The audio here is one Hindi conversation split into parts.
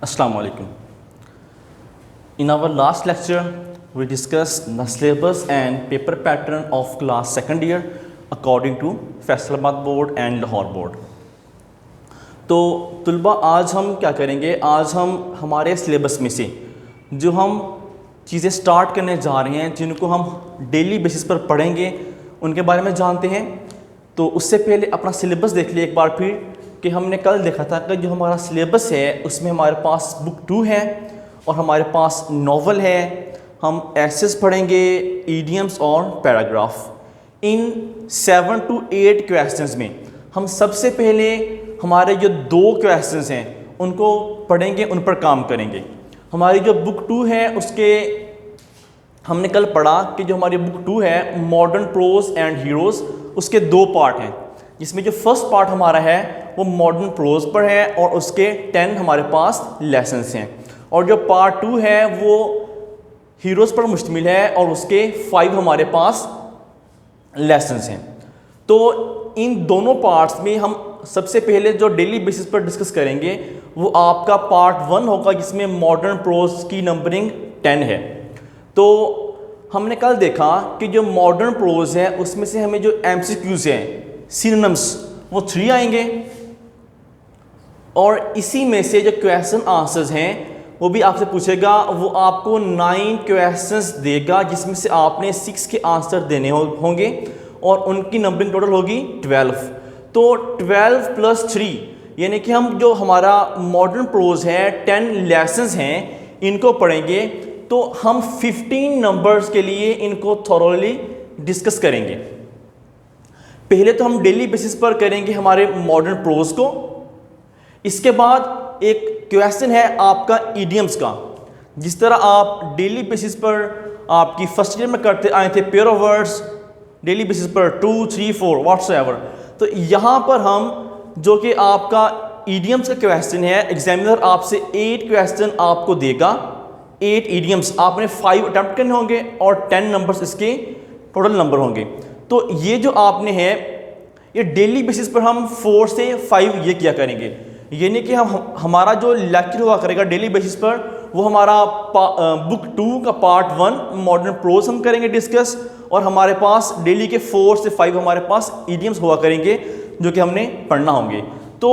Assalamu alaikum. In our last lecture, we discussed the syllabus and paper pattern of class second year according to Faisalabad board and Lahore board. तो तुलबा आज हम क्या करेंगे, आज हम हमारे सिलेबस में से जो हम चीज़ें स्टार्ट करने जा रहे हैं, जिनको हम डेली बेसिस पर पढ़ेंगे, उनके बारे में जानते हैं। तो उससे पहले अपना सिलेबस देख लिए एक बार फिर कि हमने कल देखा था कि जो हमारा सिलेबस है उसमें हमारे पास बुक 2 है और हमारे पास नॉवल है। हम एसेस पढ़ेंगे, ईडियम्स और पैराग्राफ। इन 7 to 8 क्वेश्चंस में हम सबसे पहले हमारे जो 2 क्वेश्चंस हैं उनको पढ़ेंगे, उन पर काम करेंगे। हमारी जो बुक 2 है उसके हमने कल पढ़ा कि जो हमारी बुक 2 है मॉडर्न प्रोज एंड हीरोज़, उसके 2 पार्ट हैं, जिसमें जो फर्स्ट पार्ट हमारा है वो मॉडर्न प्रोज पर है और उसके 10 हमारे पास लेसन्स हैं, और जो पार्ट 2 है वो हीरोज़ पर मुश्तमिल है और उसके 5 हमारे पास लेसन्स हैं। तो इन दोनों पार्ट्स में हम सबसे पहले जो डेली बेसिस पर डिस्कस करेंगे वो आपका पार्ट 1 होगा, जिसमें मॉडर्न प्रोज की नंबरिंग 10 है। तो हमने कल देखा कि जो मॉडर्न प्रोज है उसमें से हमें जो MCQs हैं, सिनोनिम्स, वो 3 आएंगे, और इसी में से जो क्वेश्चन आंसर्स हैं वो भी आपसे पूछेगा। वो आपको 9 क्वेश्चंस देगा, जिसमें से आपने 6 के आंसर देने होंगे और उनकी नंबरिंग टोटल होगी 12। तो 12 + 3 यानी कि हम जो हमारा मॉडर्न प्रोज है 10 लेसन्स हैं, इनको पढ़ेंगे। तो हम 15 नंबर्स के लिए इनको थॉरोली डिस्कस करेंगे। पहले तो हम डेली बेसिस पर करेंगे हमारे मॉडर्न प्रोज को। इसके बाद एक क्वेश्चन है आपका ईडियम्स का। जिस तरह आप डेली बेसिस पर आपकी फर्स्ट ईयर में करते आए थे pair of words, daily basis पर 2, 3, 4 व्हाट्सएवर, तो यहाँ पर हम जो कि आपका ईडियम्स का क्वेश्चन है, एग्जामिनर आपसे 8 क्वेश्चन आपको देगा, 8 ईडियम्स आपने 5 अटैम्प्ट करने होंगे और 10 नंबर्स इसके टोटल नंबर होंगे। तो ये जो आपने है ये डेली बेसिस पर हम 4 से 5 ये किया करेंगे। यानी कि हमारा जो लेक्चर हुआ करेगा डेली बेसिस पर वो हमारा बुक 2 का पार्ट 1 मॉडर्न प्रोज हम करेंगे डिस्कस, और हमारे पास डेली के 4 से 5 हमारे पास ईडियम्स हुआ करेंगे जो कि हमने पढ़ना होंगे। तो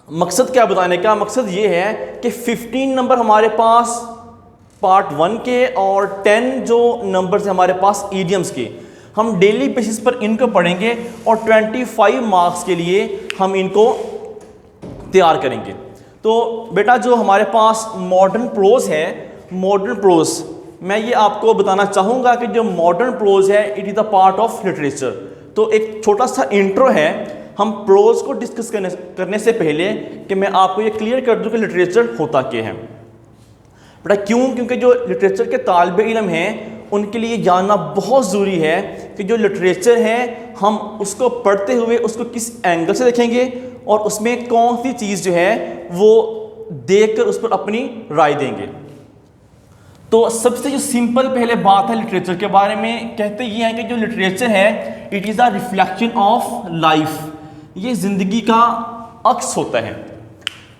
मकसद क्या बताने का, मकसद ये है कि 15 नंबर हमारे पास पार्ट 1 के और 10 जो नंबर है हमारे पास ईडियम्स के, हम डेली बेसिस पर इनको पढ़ेंगे और 25 मार्क्स के लिए हम इनको तैयार करेंगे। तो बेटा जो हमारे पास मॉडर्न प्रोज है, मॉडर्न प्रोज मैं ये आपको बताना चाहूँगा कि जो मॉडर्न प्रोज है it is the part of literature. तो एक छोटा सा इंट्रो है हम प्रोज को डिस्कस करने से पहले कि मैं आपको ये क्लियर कर दूँ कि लिटरेचर होता क्या है। बेटा क्यों? क्योंकि जो लिटरेचर के तालिब इल्म हैं उनके लिए जानना बहुत ज़रूरी है कि जो लिटरेचर है हम उसको पढ़ते हुए उसको किस एंगल से देखेंगे और उसमें कौन सी चीज़ जो है वो देखकर उस पर अपनी राय देंगे। तो सबसे जो सिंपल पहले बात है लिटरेचर के बारे में, कहते ये हैं कि जो लिटरेचर है it is a reflection of life, ये ज़िंदगी का अक्स होता है।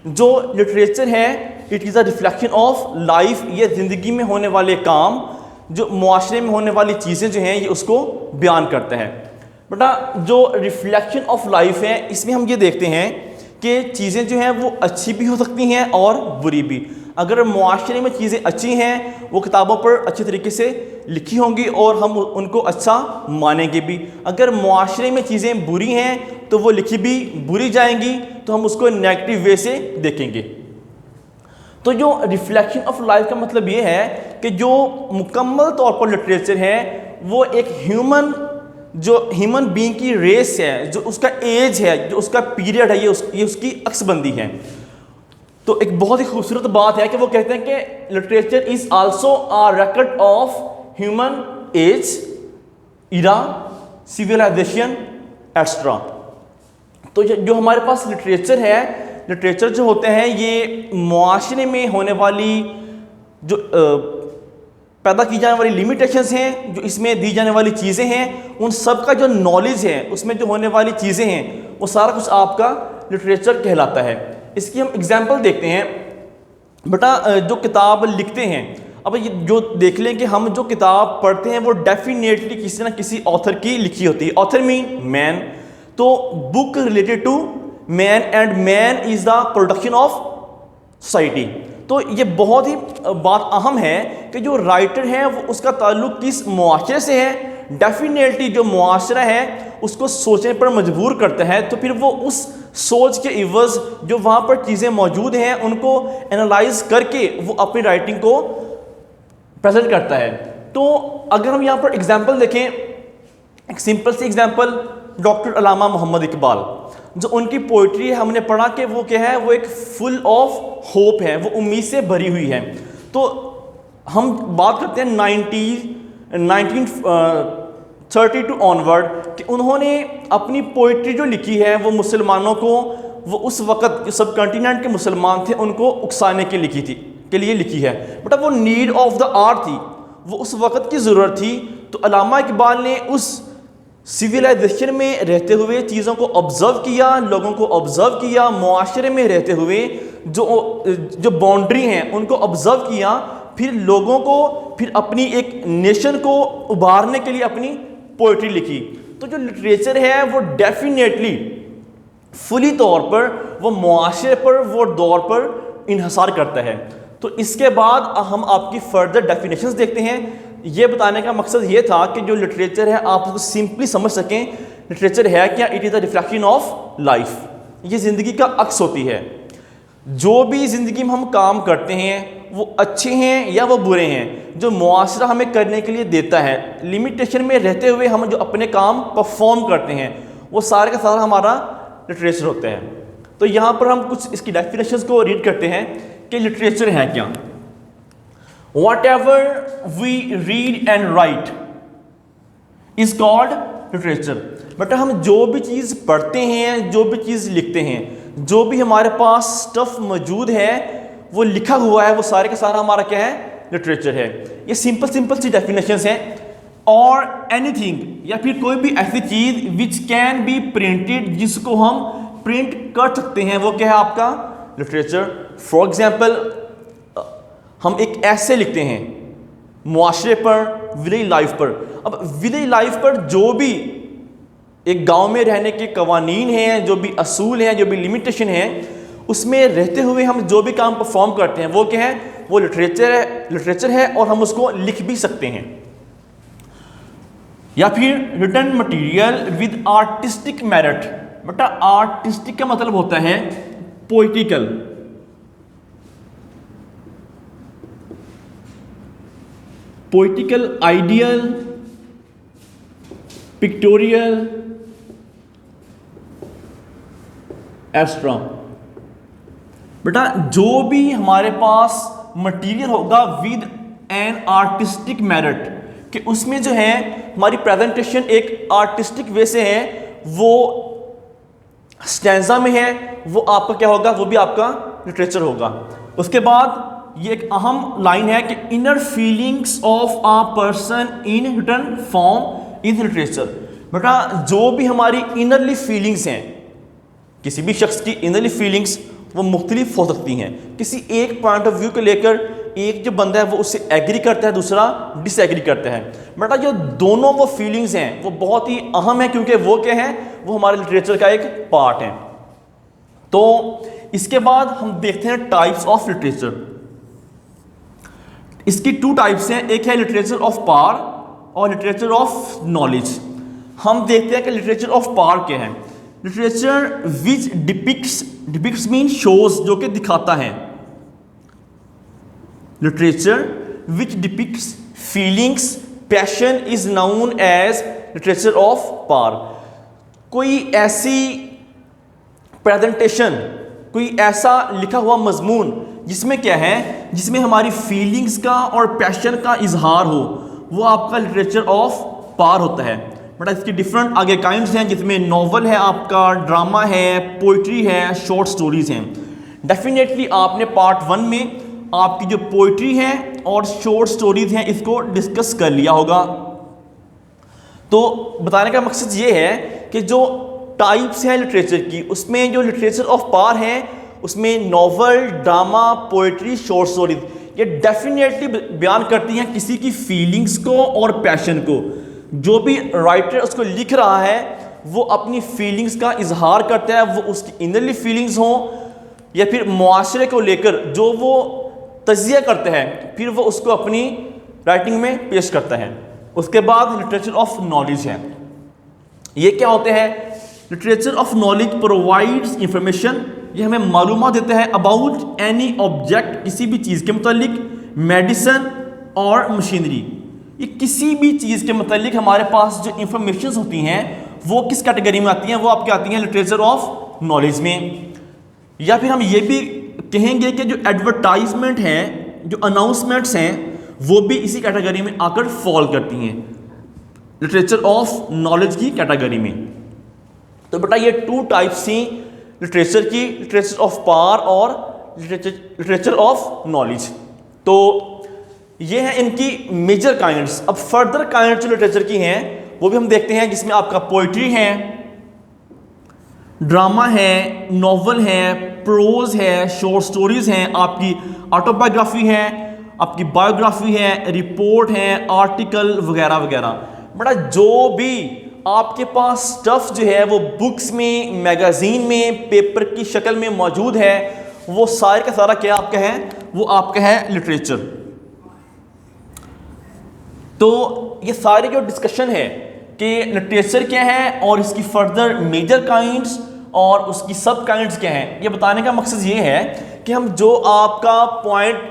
जो लिटरेचर है it is a reflection of life, ये ज़िंदगी में होने वाले काम, जो मुआशरे में होने वाली चीज़ें जो हैं ये उसको बयान करता है। बेटा जो रिफ्लेक्शन ऑफ लाइफ है इसमें हम ये देखते हैं कि चीज़ें जो हैं वो अच्छी भी हो सकती हैं और बुरी भी। अगर मुआशरे में चीज़ें अच्छी हैं वो किताबों पर अच्छे तरीके से लिखी होंगी और हम उनको अच्छा मानेंगे भी। अगर मुआशरे में चीज़ें बुरी हैं तो वो लिखी भी बुरी जाएंगी, तो हम उसको नेगेटिव वे से देखेंगे। तो जो रिफ्लेक्शन ऑफ लाइफ का मतलब ये है कि जो मुकम्मल तौर पर लिटरेचर है वो एक ह्यूमन बीइंग की रेस है, जो उसका एज है, जो उसका पीरियड है, ये उसकी अक्सबंदी है। तो एक बहुत ही खूबसूरत बात है कि वो कहते हैं कि literature is also a record of human age, era, civilization extra. तो जो हमारे पास लिटरेचर है, लिटरेचर जो होते हैं ये मुआशरे में होने वाली जो पैदा की जाने वाली लिमिटेशंस हैं, जो इसमें दी जाने वाली चीज़ें हैं, उन सब का जो नॉलेज है, उसमें जो होने वाली चीज़ें हैं, वो सारा कुछ आपका लिटरेचर कहलाता है। इसकी हम एग्जाम्पल देखते हैं। बेटा जो किताब लिखते हैं, अब ये जो देख लें कि हम जो किताब पढ़ते हैं वो डेफिनेटली किसी ना किसी ऑथर की लिखी होती है। ऑथर मीन मैन, तो book related to man and man is the production of society. तो ये बहुत ही बात अहम है कि जो राइटर है वो उसका ताल्लुक किस मुआशरे से है। डेफिनेटली जो मुआशरा है उसको सोचने पर मजबूर करता है, तो फिर वो उस सोच के इवज़ जो वहाँ पर चीज़ें मौजूद हैं उनको एनालाइज करके वो अपनी राइटिंग को प्रेजेंट करता है। तो अगर हम यहाँ पर एग्जाम्पल देखें, एक सिंपल सी एग्जाम्पल, डॉक्टर अल्लामा मोहम्मद इकबाल, जो उनकी पोइट्री है हमने पढ़ा कि वो क्या है, वो एक फुल ऑफ होप है, वो उम्मीद से भरी हुई है। तो हम बात करते हैं 1932 ऑनवर्ड कि उन्होंने अपनी पोइट्री जो लिखी है वो मुसलमानों को, वो उस वक़्त जो सब कॉन्टिनेंट के मुसलमान थे उनको उकसाने के लिए लिखी है। बट वो नीड ऑफ द आवर थी, वो उस वक़्त की ज़रूरत थी। तो अल्लामा इकबाल ने उस सिविलाइजेशन में रहते हुए चीज़ों को ऑब्ज़र्व किया, लोगों को ऑब्ज़र्व किया, मुआशरे में रहते हुए जो बाउंड्री हैं उनको ऑब्ज़र्व किया, फिर लोगों को, फिर अपनी एक नेशन को उभारने के लिए अपनी पोइट्री लिखी। तो जो लिटरेचर है वो डेफिनेटली फुली तौर पर वो मुआशरे पर, वो दौर पर इन्हसार करता है। तो इसके बाद हम आपकी फर्दर डेफिनेशंस देखते हैं। ये बताने का मकसद ये था कि जो लिटरेचर है आप उसको सिंपली समझ सकें। लिटरेचर है क्या? It is the reflection of life, ये ज़िंदगी का अक्स होती है। जो भी ज़िंदगी में हम काम करते हैं वो अच्छे हैं या वो बुरे हैं, जो मुआशरा हमें करने के लिए देता है, लिमिटेशन में रहते हुए हम जो अपने काम परफॉर्म करते हैं, वो सारे का सारा हमारा लिटरेचर होता है। तो यहाँ पर हम कुछ इसकी डेफिनेशंस को रीड करते हैं कि लिटरेचर है क्या। Whatever we read and write is called literature। बेटा हम जो भी चीज़ पढ़ते हैं, जो भी चीज़ लिखते हैं, जो भी हमारे पास स्टफ मौजूद है वो लिखा हुआ है, वो सारे का सारा हमारा क्या है? लिटरेचर है। ये सिंपल सी डेफिनेशंस हैं। और एनीथिंग, या फिर कोई भी ऐसी चीज़ विच कैन बी प्रिंटेड, जिसको हम प्रिंट कर सकते हैं, वो क्या है आपका लिटरेचर। फॉर एग्जाम्पल हम एक ऐसे लिखते हैं मुआशरे पर, विलेज लाइफ पर। अब विलेज लाइफ पर जो भी एक गांव में रहने के कवानीन हैं, जो भी असूल हैं, जो भी लिमिटेशन हैं, उसमें रहते हुए हम जो भी काम परफॉर्म करते हैं वो क्या है? वो लिटरेचर है और हम उसको लिख भी सकते हैं। या फिर written material with artistic merit. बेटा आर्टिस्टिक का मतलब होता है poetical, poetical, ideal, pictorial, extra. बेटा जो भी हमारे पास मटेरियल होगा विद एन आर्टिस्टिक मेरिट, कि उसमें जो है हमारी प्रेजेंटेशन एक आर्टिस्टिक वे से है, वो स्टैंजा में है, वो आपका क्या होगा? वो भी आपका लिटरेचर होगा। उसके बाद ये एक अहम लाइन है कि inner feelings of a person in written form is literature. बेटा जो भी हमारी इनरली फीलिंग्स हैं, किसी भी शख्स की इनरली फीलिंग्स वो मुख्तलिफ हो सकती हैं। किसी एक पॉइंट ऑफ व्यू को लेकर एक जो बंदा है वो उससे एग्री करता है, दूसरा डिसएग्री करता है। बेटा जो दोनों वो फीलिंग्स हैं वो बहुत ही अहम है, क्योंकि वो क्या है? वो हमारे लिटरेचर का एक पार्ट है। तो इसके बाद हम देखते हैं टाइप्स ऑफ लिटरेचर। इसकी 2 टाइप्स हैं, एक है लिटरेचर ऑफ पावर और लिटरेचर ऑफ नॉलेज। हम देखते हैं कि लिटरेचर ऑफ पावर क्या है। Literature which depicts mean shows, जो कि दिखाता है। Literature which depicts feelings, passion is known as literature of power. कोई ऐसी प्रेजेंटेशन, कोई ऐसा लिखा हुआ मजमून जिसमें क्या है? जिसमें हमारी फीलिंग्स का और पैशन का इजहार हो, वो आपका लिटरेचर ऑफ पावर होता है। बट इसकी डिफरेंट आगे काइंड्स हैं, जिसमें नॉवल है, आपका ड्रामा है, पोइट्री है, शॉर्ट स्टोरीज हैं। डेफिनेटली आपने पार्ट 1 में आपकी जो पोइट्री है और शॉर्ट स्टोरीज हैं इसको डिस्कस कर लिया होगा। तो बताने का मकसद ये है कि जो टाइप्स हैं लिटरेचर की, उसमें जो लिटरेचर ऑफ पावर है उसमें novel, drama, poetry, short stories, ये डेफिनेटली बयान करती हैं किसी की फीलिंग्स को और पैशन को। जो भी राइटर उसको लिख रहा है वो अपनी फीलिंग्स का इजहार करता है, वो उसकी इनरली फीलिंग्स हों या फिर मुआशरे को लेकर जो वो तजिया करता है, फिर वो उसको अपनी राइटिंग में पेश करता है। उसके बाद लिटरेचर ऑफ नॉलेज है। ये क्या होते हैं? Literature of knowledge provides information, ये हमें मालूमात देता है अबाउट एनी ऑब्जेक्ट, किसी भी चीज़ के मुतालिक, मेडिसिन और मशीनरी, ये किसी भी चीज़ के मुतालिक हमारे पास जो इंफॉर्मेशन होती हैं वो किस कैटेगरी में आती हैं? वो आपके आती हैं लिटरेचर ऑफ नॉलेज में। या फिर हम ये भी कहेंगे कि जो एडवर्टाइजमेंट हैं, जो अनाउंसमेंट्स हैं, वो भी इसी कैटेगरी में आकर फॉल करती हैं, लिटरेचर ऑफ नॉलेज की कैटेगरी में। तो बेटा ये टू टाइप्स थी लिटरेचर की, लिटरेचर ऑफ पावर और लिटरेचर ऑफ नॉलेज। तो ये हैं इनकी मेजर काइंड्स। अब फर्दर काइंड जो लिटरेचर की हैं वो भी हम देखते हैं, जिसमें आपका पोइट्री है, ड्रामा है, नॉवल है, प्रोज है, शॉर्ट स्टोरीज हैं, आपकी ऑटोबायोग्राफी है, आपकी बायोग्राफी है, रिपोर्ट है, आर्टिकल वगैरह वगैरह। बड़ा जो भी आपके पास स्टफ जो है वो बुक्स में, मैगजीन में, पेपर की शक्ल में मौजूद है, वो सारे का सारा क्या आपका है? वो आपका है लिटरेचर। तो ये सारी जो डिस्कशन है कि लिटरेचर क्या है और इसकी फर्दर मेजर काइंड्स और उसकी सब काइंड्स क्या हैं, ये बताने का मकसद ये है कि हम जो आपका पॉइंट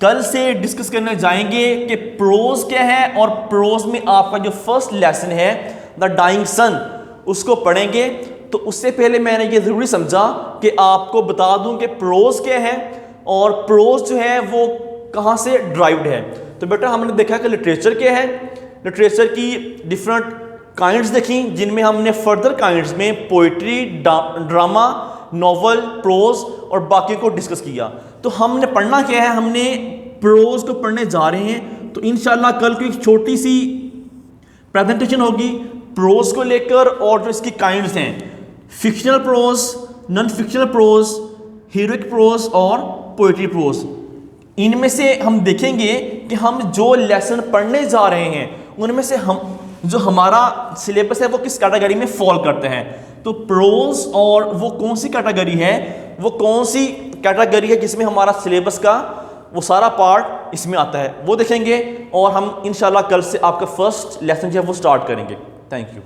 कल से डिस्कस करने जाएंगे कि प्रोज क्या है, और प्रोज में आपका जो फर्स्ट लेसन है द डाइंग सन, उसको पढ़ेंगे। तो उससे पहले मैंने ये ज़रूरी समझा कि आपको बता दूं कि प्रोज क्या है और प्रोज जो है वो कहाँ से ड्राइव्ड है। तो बेटा हमने देखा कि लिटरेचर क्या है, लिटरेचर की डिफरेंट काइंड्स देखी, जिनमें हमने फर्दर काइंड्स में पोइट्री, ड्रामा, नॉवल, प्रोज और बाकी को डिस्कस किया। तो हमने पढ़ना क्या है? हमने प्रोज को पढ़ने जा रहे हैं। तो इंशाल्लाह कल को एक छोटी सी प्रेजेंटेशन होगी प्रोज को लेकर, और जो इसकी काइंड्स हैं, fictional prose, non fictional prose, heroic prose और पोइट्री प्रोज। इनमें से हम देखेंगे कि हम जो लेसन पढ़ने जा रहे हैं उनमें से हम जो हमारा सिलेबस है वो किस कैटेगरी में फॉल करते हैं। तो प्रोज और वो कौन सी कैटेगरी है, वो कौन सी कैटेगरी है जिसमें हमारा सिलेबस का वो सारा पार्ट इसमें आता है, वो देखेंगे। और हम इंशाल्लाह कल से आपका फर्स्ट लेसन जो है वो स्टार्ट करेंगे। Thank you.